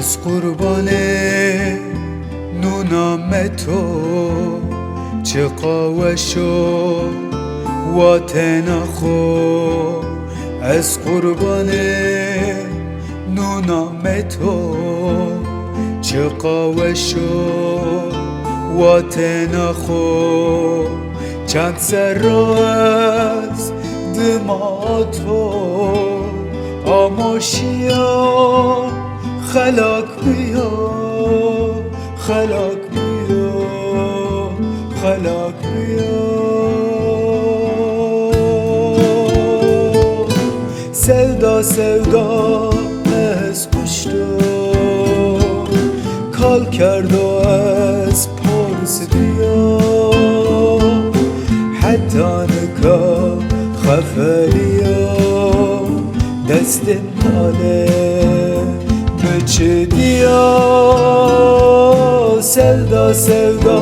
از قربان نونام تو چه قاوش و تنخو از قربان نونام تو چه قاوش و تنخو چند سر از دماتو آموشیا خلاک بیا خلاک بیا خلاک بیا sevda sevda از کشتو کال کرد و از پرسیدیا حتی نکا خفلیا دستم ماله بچه دیا sevda sevda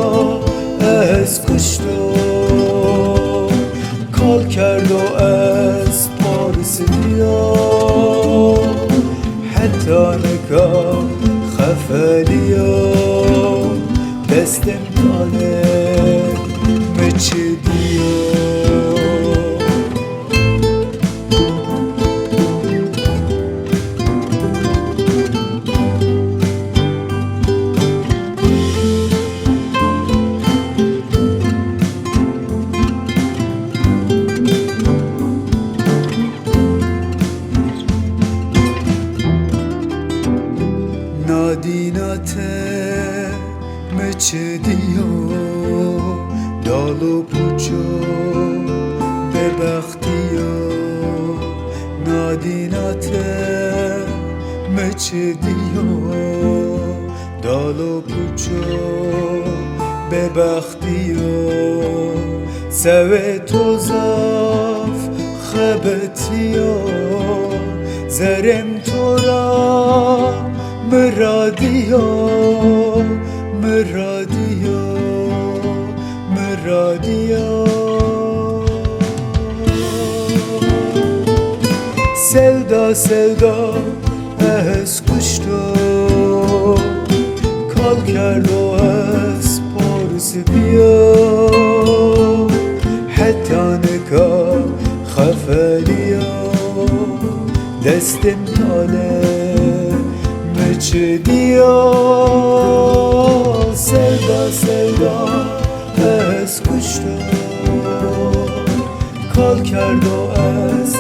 از کشتو کال کرد و از پرسیدیا حتی نکا خفلیا دستم ماله بچه دیا nadinate meçe diyo dalı puço bebextiyo nadinate meçe diyo dalı puço bebextiyo seve tozaf xebetiyo zerem tora مرادیو مرادیو مرادیو sevda sevda از کشتو کال کرد و از پرسیدیا حتی نکا خفلیا دستم تاله چه دیا sevda sevda از کشتو کال کرد و از